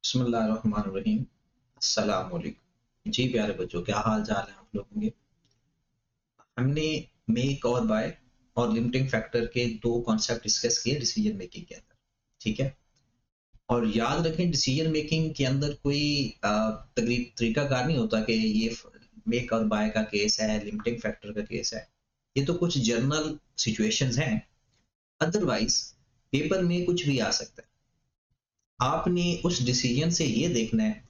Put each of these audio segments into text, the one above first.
बिस्मिल्लाहिर्रहमानिर्रहीम। अस्सलाम वालेकुम। जी प्यारे बच्चों, क्या हाल चाल है आप लोगों के। हमने मेक और बाय और लिमिटिंग फैक्टर के दो कॉन्सेप्ट डिस्कस किए डिसीजन मेकिंग के अंदर। ठीक है। और याद रखें, डिसीजन मेकिंग के अंदर कोई तरीकाकार नहीं होता कि ये मेक और बाय का केस है, लिमिटिंग फैक्टर का केस है। ये तो कुछ जनरल सिचुएशंस हैं। अदरवाइज पेपर में कुछ भी आ सकता है। आपने उस डिसीजन से ये देखना है,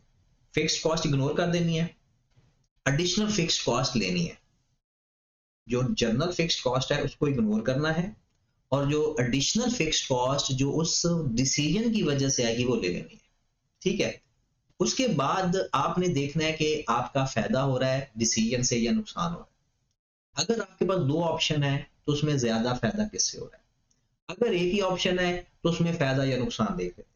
फिक्स्ड कॉस्ट इग्नोर कर देनी है, एडिशनल फिक्स्ड कॉस्ट लेनी है। जो जनरल फिक्स्ड कॉस्ट है उसको इग्नोर करना है, और जो एडिशनल फिक्स्ड कॉस्ट जो उस डिसीजन की वजह से आएगी वो ले लेनी है। ठीक है। उसके बाद आपने देखना है कि आपका फायदा हो रहा है डिसीजन से या नुकसान हो रहा है। अगर आपके पास दो ऑप्शन है तो उसमें ज्यादा फायदा किससे हो रहा है। अगर एक ही ऑप्शन है तो उसमें फायदा या नुकसान देख लेते हैं।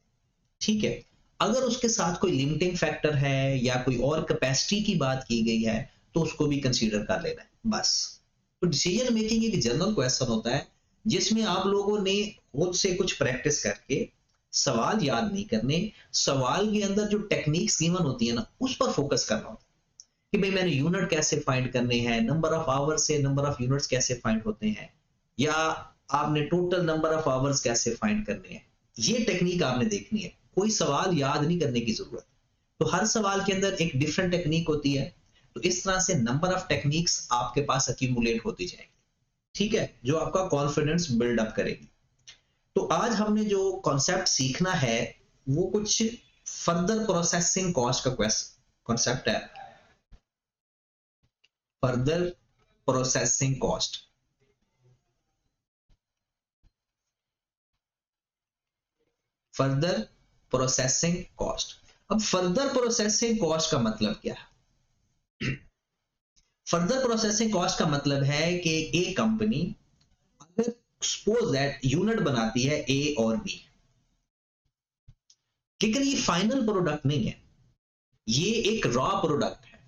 ठीक है। अगर उसके साथ कोई लिमिटिंग फैक्टर है या कोई और कैपेसिटी की बात की गई है तो उसको भी कंसीडर कर लेना है बस। तो डिसीजन मेकिंग एक जनरल क्वेश्चन होता है जिसमें आप लोगों ने खुद से कुछ प्रैक्टिस करके सवाल याद नहीं करने, सवाल के अंदर जो टेक्निक्स गिवन होती है ना उस पर फोकस करना होता है कि भाई मैंने यूनिट कैसे फाइंड करने हैं, नंबर ऑफ आवर्स से नंबर ऑफ यूनिट्स कैसे फाइंड होते हैं, या आपने टोटल नंबर ऑफ आवर्स कैसे फाइंड करने हैं। ये टेक्निक आपने देखनी है, कोई सवाल याद नहीं करने की जरूरत। तो हर सवाल के अंदर एक डिफरेंट टेक्निक होती है। तो इस तरह से नंबर ऑफ टेक्निक्स आपके पास अक्यूमुलेट होती जाएंगी। ठीक है, जो आपका कॉन्फिडेंस बिल्डअप करेगी। तो आज हमने जो कॉन्सेप्ट सीखना है वो कुछ फर्दर प्रोसेसिंग कॉस्ट का कॉन्सेप्ट है। Further processing cost. Further processing cost. अब फर्दर प्रोसेसिंग कॉस्ट का मतलब क्या है। फर्दर प्रोसेसिंग कॉस्ट का मतलब है कि ए कंपनी अगर सपोज दैट यूनिट बनाती है ए और बी, लेकिन ये फाइनल प्रोडक्ट नहीं है, ये एक रॉ प्रोडक्ट है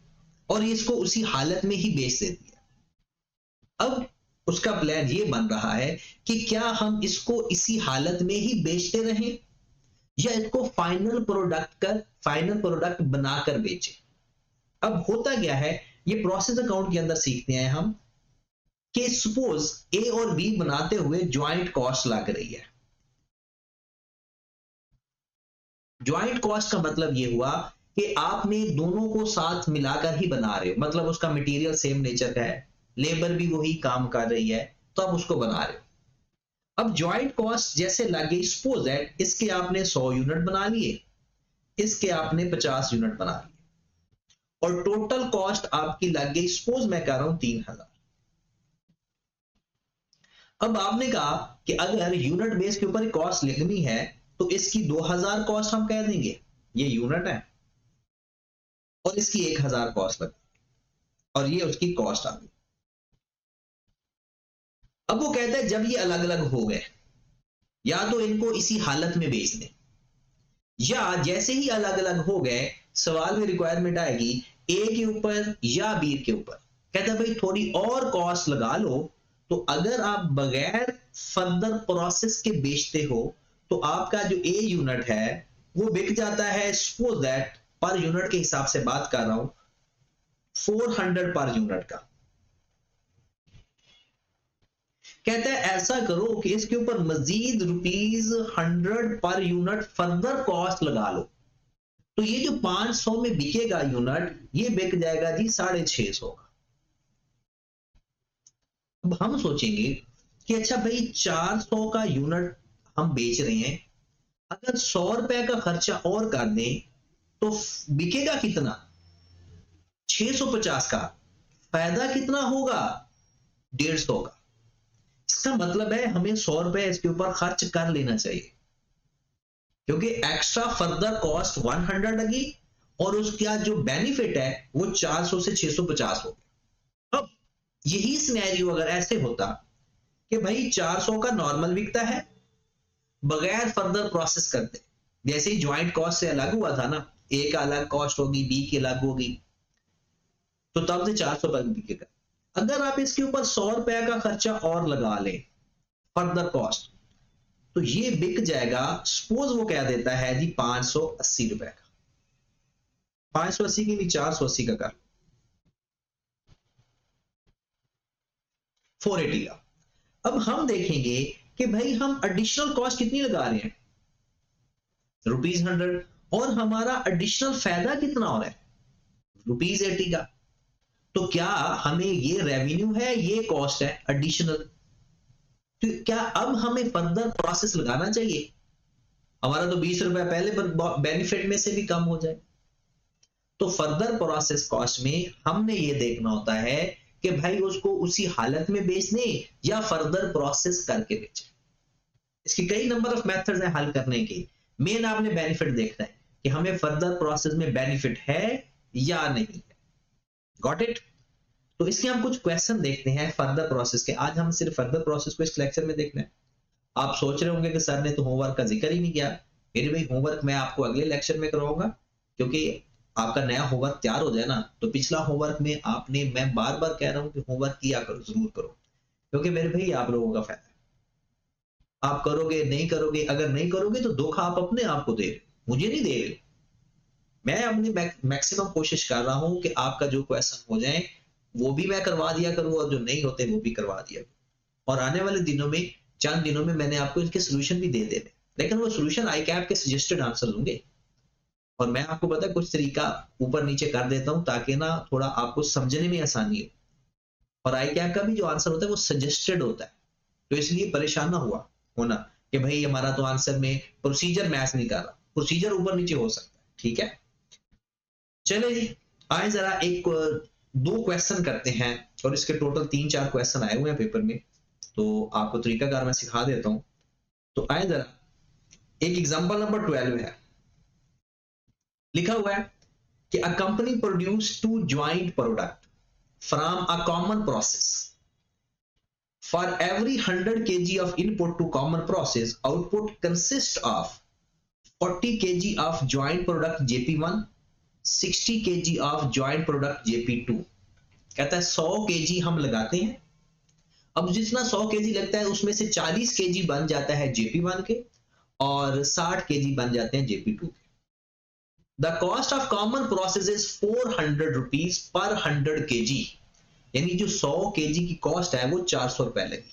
और ये इसको उसी हालत में ही बेच देती है। अब उसका प्लान ये बन रहा है कि क्या हम इसको इसी हालत में ही बेचते रहें या इसको फाइनल प्रोडक्ट बनाकर बेचें। अब होता क्या है, ये प्रोसेस अकाउंट के अंदर सीखते हैं हम कि सपोज ए और बी बनाते हुए ज्वाइंट कॉस्ट लग रही है। ज्वाइंट कॉस्ट का मतलब ये हुआ कि आपने दोनों को साथ मिलाकर ही बना रहे हो, मतलब उसका मटेरियल सेम नेचर का है, लेबर भी वही काम कर रही है, तो आप उसको बना रहे हो। अब ज्वाइंट कॉस्ट जैसे लगे, सपोज दैट इसके आपने 100 यूनिट बना लिए, इसके आपने 50 यूनिट बना लिए, और टोटल कॉस्ट आपकी लग गई, सपोज मैं कह रहा हूं 3000। अब आपने कहा कि अगर यूनिट बेस के ऊपर कॉस्ट लिखनी है तो इसकी 2000 कॉस्ट हम कह देंगे, ये यूनिट है, और इसकी 1000 कॉस्ट लग, और ये उसकी कॉस्ट आ गई। अब वो कहता है जब ये अलग अलग हो गए, या तो इनको इसी हालत में बेच दें, या जैसे ही अलग अलग हो गए सवाल में रिक्वायरमेंट आएगी ए के ऊपर या बी के ऊपर, कहता है भाई थोड़ी और कॉस्ट लगा लो। तो अगर आप बगैर फर्दर प्रोसेस के बेचते हो तो आपका जो ए यूनिट है वो बिक जाता है, सपोज दैट पर यूनिट के हिसाब से बात कर रहा हूं, 400 पर यूनिट का। कहता है ऐसा करो कि इसके ऊपर मजीद ₹100 पर यूनिट फर्दर कॉस्ट लगा लो, तो ये जो 500 में बिकेगा यूनिट ये बिक जाएगा जी 650 का। अब हम सोचेंगे कि अच्छा भाई 400 का यूनिट हम बेच रहे हैं, अगर 100 रुपए का खर्चा और कर दें तो बिकेगा कितना, 650 का। फायदा कितना होगा, 150 का। इसका मतलब है हमें 100 रुपए इसके ऊपर खर्च कर लेना चाहिए, क्योंकि एक्स्ट्रा फर्दर कॉस्ट 100 लगी और उसका जो बेनिफिट है वो 400 से 650 हो गया। अब यही सिनेरियो अगर ऐसे होता कि भाई 400 का नॉर्मल बिकता है बगैर फर्दर प्रोसेस करते, जैसे ही ज्वाइंट कॉस्ट से अलग हुआ था ना, ए का अलग कॉस्ट होगी, बी की अलग होगी, तो तब से 400 पर बिकेगा। अगर आप इसके ऊपर 100 रुपए का खर्चा और लगा ले, फर्दर कॉस्ट, तो ये बिक जाएगा, सपोज वो क्या देता है जी 580 रुपए का, 580 के लिए 480 का कर, 480 का। अब हम देखेंगे कि भाई हम एडिशनल कॉस्ट कितनी लगा रहे हैं, ₹100, और हमारा एडिशनल फायदा कितना हो रहा है, ₹80 का। तो क्या हमें ये रेवेन्यू है, ये कॉस्ट है एडिशनल, तो क्या अब हमें फर्दर प्रोसेस लगाना चाहिए, हमारा तो 20 रुपए पहले बेनिफिट में से भी कम हो जाए। तो फर्दर प्रोसेस कॉस्ट में हमने ये देखना होता है कि भाई उसको उसी हालत में बेच दें या फर्दर प्रोसेस करके बेचें। इसकी कई नंबर ऑफ मेथड्स हैं हल करने के, मेन आपने बेनिफिट देखना है कि हमें फर्दर प्रोसेस में बेनिफिट है या नहीं है। Got it? तो इसके हम कुछ क्वेश्चन देखते हैं फर्दर प्रोसेस के। आज हम सिर्फ फर्दर प्रोसेस को इस लेक्चर में देखना है। आप सोच रहे होंगे कि सर ने तो होमवर्क का जिक्र ही नहीं किया। मेरे भाई होमवर्क मैं आपको अगले लेक्चर में करवाऊंगा, क्योंकि आपका नया होमवर्क तैयार हो जाए ना, तो पिछला होमवर्क में आपने, मैं बार बार कह रहा हूं कि होमवर्क किया करो, जरूर करो, क्योंकि मेरे भाई आप लोगों का फायदा है। आप करोगे नहीं करोगे, अगर नहीं करोगे तो धोखा आप अपने आप को दे रहे हो, मुझे नहीं दे रहे। मैं अपनी मैक्सिमम कोशिश कर रहा हूं कि आपका जो क्वेश्चन हो जाए वो भी मैं करवा दिया करूं, और जो नहीं होते वो भी करवा दिया करूं। और आने वाले दिनों में, चंद दिनों में मैंने आपको इसके सोल्यूशन भी दे देने, लेकिन वो सोल्यूशन आई कैप के सजेस्टेड आंसर होंगे। और मैं आपको पता है कुछ तरीका ऊपर नीचे कर देता हूं ताकि ना थोड़ा आपको समझने में आसानी हो। और आई कैप का भी जो आंसर होता है वो सजेस्टेड होता है, तो इसलिए परेशान ना हुआ होना कि भाई हमारा तो आंसर में प्रोसीजर मैच नहीं कर रहा, प्रोसीजर ऊपर नीचे हो सकता है। ठीक है, चले जी आए जरा एक दो क्वेश्चन करते हैं, और इसके टोटल 3-4 क्वेश्चन आए हुए हैं पेपर में, तो आपको तरीकाकार मैं सिखा देता हूं। तो आए जरा, एक एग्जांपल नंबर 12 है, लिखा हुआ है कि a company produce 2 joint product from a common process. For every 100 kg of input to common process, output consists of 40 kg of joint product JP1, 60 kg of joint product JP2। कहता है 100 kg हम लगाते हैं, अब जितना 100 kg लगता है उसमें से 40 kg बन जाता है JP1 के, और 60 kg बन जाते हैं JP2 के। The cost of common process is 400 rupees per 100 kg, यानी जो 100 kg की कॉस्ट है वो 400 रुपए लगी।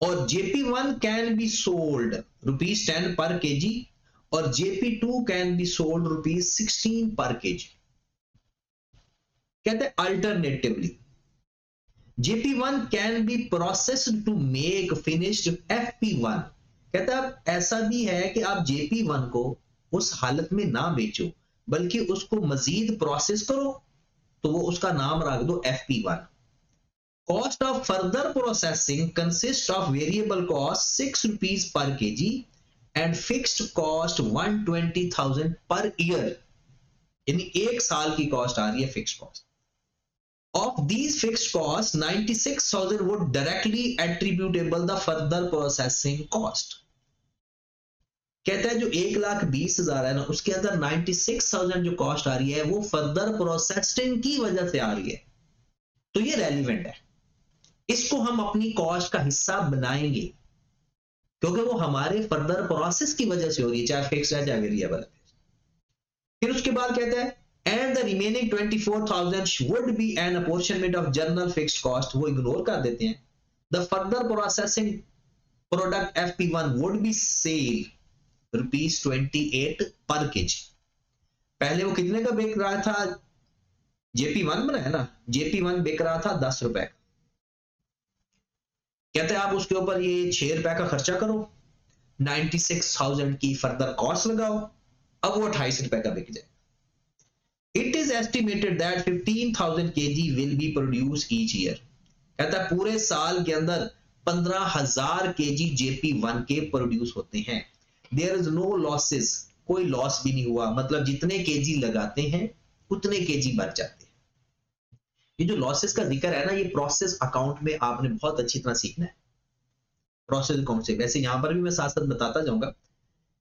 और JP1 कैन बी सोल्ड ₹10 पर केजी, और JP2 कैन बी सोल्ड ₹16 पर केजी। कहते हैं alternatively JP1 can be processed to make finished FP1। कहता है ऐसा भी है कि आप JP1 को उस हालत में ना बेचो, बल्कि उसको मजीद प्रोसेस करो, तो वो उसका नाम रख दो FP1। Cost of further processing consists of variable cost 6 rupees per kg and fixed cost 120,000 per year, यानी एक साल की कॉस्ट आ रही है fixed cost. Of these fixed costs, 96,000 would directly attributable the further processing cost। कहता है जो 1,20,000 है ना, उसके अंदर 96,000 जो कॉस्ट आ रही है वो फर्दर प्रोसेसिंग की वजह से आ रही है, तो ये रेलिवेंट है, इसको हम अपनी कॉस्ट का हिस्सा बनाएंगे, क्योंकि वो हमारे फर्दर प्रोसेस की वजह से हो रही है, चाहे फिक्स है चाहे वेरिएबल है। फिर उसके बाद कहता है and the remaining 24,000 would be an apportionment of general fixed cost, वो इग्नोर कर देते हैं। The further processing product FP1 would be sell ₹28 per KG. पहले वो कितने का बिक रहा था, JP1 बनाया ना, JP1 बिक रहा था 10 रुपए का। कहते हैं आप उसके ऊपर ये 6 रुपए का खर्चा करो, 96,000 की फर्दर कॉस्ट लगाओ, अब वो 28 रुपए का बिक जाए। It is estimated that 15,000 kg will be produce each year. कहता है पूरे साल के अंदर 15,000 kg JP1 के प्रोड्यूस होते हैं। देयर इज नो लॉसेस, कोई लॉस भी नहीं हुआ, मतलब जितने केजी लगाते हैं उतने केजी बच जाते हैं। ये जो लॉसेस का जिक्र है ना, ये प्रोसेस अकाउंट में आपने बहुत अच्छी तरह सीखना है, प्रोसेस अकाउंट से। वैसे यहां पर भी मैं साथ साथ बताता जाऊंगा।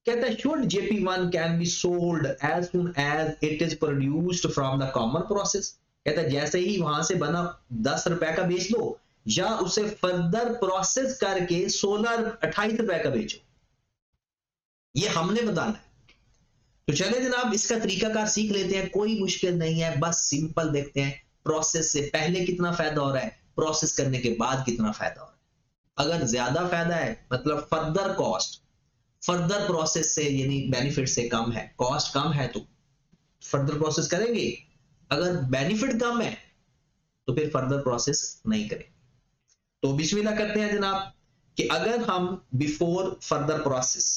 कहता है should JP1 can be sold as soon as it is produced from the common process. कहता है जैसे ही वहां से बना 10 रुपए का बेच दो, या उसे फर्दर प्रोसेस करके 28 रुपए का बेचो, ये हमने बताना है। तो चले जनाब इसका तरीकाकार सीख लेते हैं, कोई मुश्किल नहीं है, बस सिंपल देखते हैं प्रोसेस से पहले कितना फायदा हो रहा है, प्रोसेस करने के बाद कितना फायदा हो रहा है। अगर ज्यादा फायदा है मतलब फर्दर कॉस्ट फर्दर प्रोसेस से यानी बेनिफिट से कम है, कॉस्ट कम है तो फर्दर प्रोसेस करेंगे, अगर बेनिफिट कम है तो फिर फर्दर प्रोसेस नहीं करेंगे। तो बिस्मिल्लाह करते हैं जनाब कि अगर हम बिफोर फर्दर प्रोसेस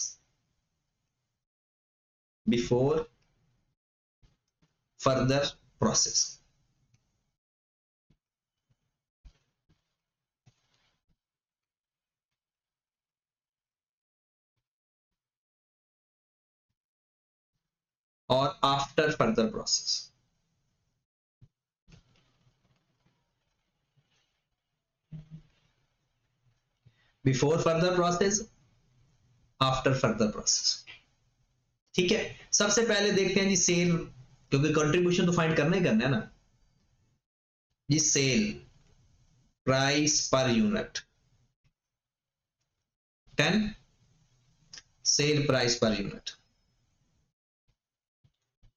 और after further process, before further process after further process. ठीक है, सबसे पहले देखते हैं जी सेल, क्योंकि कंट्रीब्यूशन तो फाइंड करना ही करना है ना जी। Sale price per unit 10, sale price per unit.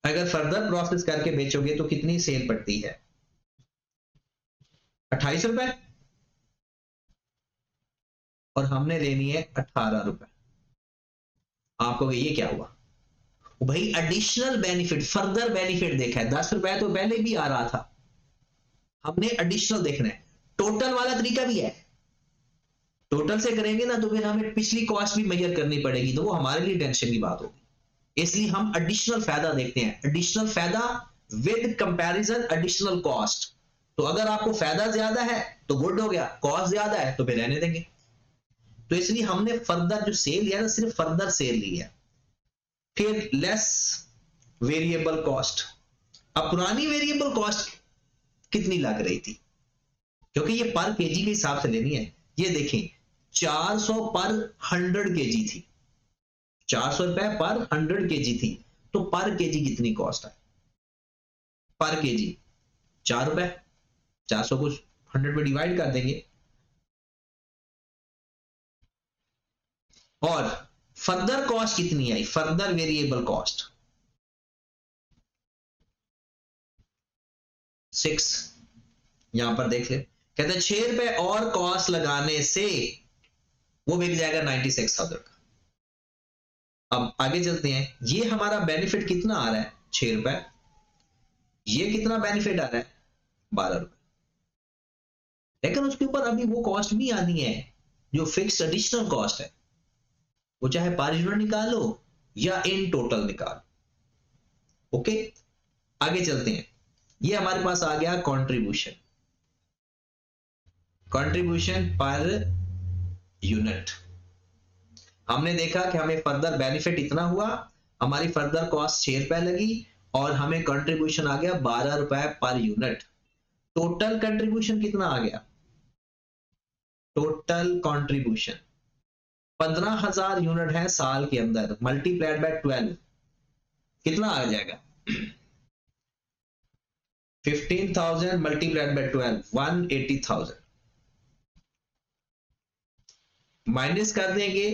अगर फर्दर प्रोसेस करके बेचोगे तो कितनी सेल पड़ती है, 28 रुपए, और हमने लेनी है 18 रुपए। आपको ये क्या हुआ भाई, एडिशनल बेनिफिट फर्दर बेनिफिट देखा है, 10 रुपए तो पहले भी आ रहा था, हमने एडिशनल देखना है। टोटल वाला तरीका भी है, टोटल से करेंगे ना तो फिर हमें पिछली कॉस्ट भी मेजर करनी पड़ेगी, तो वो हमारे लिए टेंशन की बात होगी। इसलिए हम एडिशनल फायदा देखते हैं, एडिशनल फायदा विद कंपैरिजन एडिशनल कॉस्ट। तो अगर आपको फायदा ज्यादा है तो गुड हो गया, कॉस्ट ज्यादा है तो फिर रहने देंगे। तो इसलिए हमने फर्दर जो सेल लिया ना, सिर्फ फर्दर सेल ली है। फिर लेस वेरिएबल कॉस्ट। अब पुरानी वेरिएबल कॉस्ट कितनी लग रही थी, क्योंकि ये पर केजी के हिसाब से लेनी है। ये देखें 400 पर 100 केजी थी, 400 रुपए पर 100 केजी थी, तो पर केजी कितनी कॉस्ट है, पर केजी 4 रुपए, 400 को 100 में डिवाइड कर देंगे। और फर्दर कॉस्ट कितनी आई, फर्दर वेरिएबल कॉस्ट 6, यहां पर देख ले, कहते हैं 6 रुपए और कॉस्ट लगाने से वो बिक जाएगा 96,000 का। अब आगे चलते हैं, ये हमारा बेनिफिट कितना आ रहा है 6 रुपए, ये कितना बेनिफिट आ रहा है 12 रुपए, लेकिन उसके ऊपर अभी वो कॉस्ट भी आनी है जो फिक्स्ड एडिशनल कॉस्ट है, वो चाहे पर यूनिट निकालो या इन टोटल निकालो। ओके, आगे चलते हैं, ये हमारे पास आ गया कंट्रीब्यूशन, कंट्रीब्यूशन पर यूनिट। हमने देखा कि हमें फर्दर बेनिफिट इतना हुआ, हमारी फर्दर कॉस्ट 6 रुपए लगी और हमें कंट्रीब्यूशन आ गया 12 रुपए पर यूनिट। टोटल कंट्रीब्यूशन कितना आ गया, टोटल कंट्रीब्यूशन 15,000 यूनिट है साल के अंदर, मल्टीप्लाइड बाय 12 कितना आ जाएगा 15,000 मल्टीप्लाइड बाय 12 180,000, माइनस कर देंगे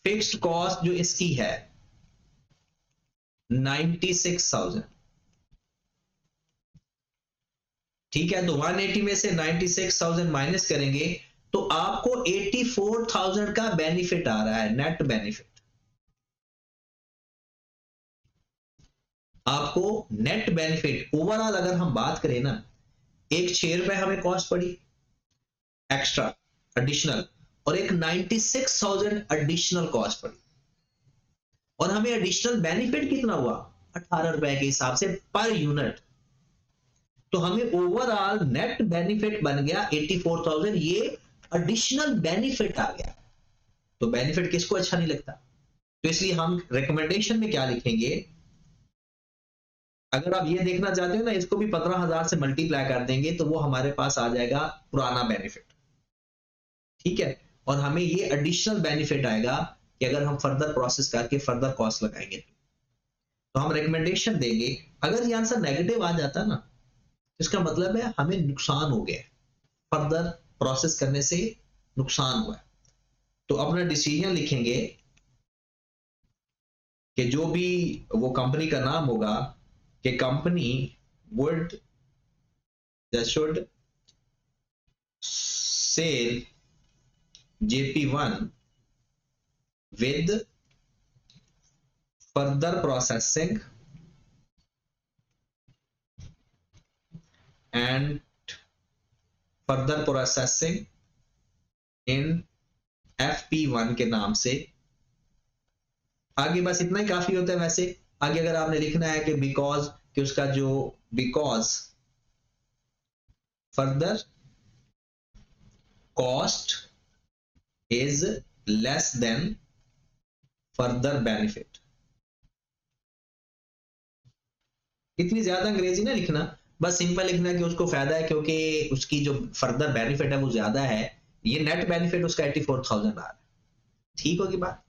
फिक्स्ड कॉस्ट जो इसकी है 96,000। ठीक है, तो 180 में से 96,000 माइनस करेंगे तो आपको 84,000 का बेनिफिट आ रहा है, नेट बेनिफिट। आपको नेट बेनिफिट ओवरऑल अगर हम बात करें ना, एक 6 रुपए हमें कॉस्ट पड़ी एक्स्ट्रा एडिशनल, और एक 96,000 एडिशनल कॉस्ट पड़ी, और हमें एडिशनल बेनिफिट कितना हुआ 18 रुपए के हिसाब से पर यूनिट। तो हमें ओवरऑल नेट बेनिफिट बन गया 84,000, ये एडिशनल बेनिफिट आ गया। तो बेनिफिट किसको अच्छा नहीं लगता, तो इसलिए हम रिकमेंडेशन में क्या लिखेंगे, अगर आप ये देखना चाहते हो ना, इसको भी 15,000 से मल्टीप्लाई कर देंगे तो वो हमारे पास आ जाएगा पुराना बेनिफिट। ठीक है, और हमें ये एडिशनल बेनिफिट आएगा कि अगर हम फर्दर प्रोसेस करके फर्दर कॉस्ट लगाएंगे तो हम रिकमेंडेशन देंगे। अगर ये आंसर नेगेटिव आ जाता ना, इसका मतलब है हमें नुकसान हो गया, फर्दर प्रोसेस करने से नुकसान हुआ है। तो अपना डिसीजन लिखेंगे कि जो भी वो कंपनी का नाम होगा कि company would should sell JP1 with further processing and further processing in FP1 के नाम से। आगे बस इतना ही काफी होता है। वैसे आगे अगर आपने लिखना है कि बिकॉज कि उसका जो because further cost is less than further benefit. इतनी ज्यादा अंग्रेजी ना लिखना, बस सिंपल लिखना कि उसको फायदा है क्योंकि उसकी जो फर्दर बेनिफिट है वो ज्यादा है। ये नेट बेनिफिट उसका 84,000 आ रहा है। ठीक होगी बात।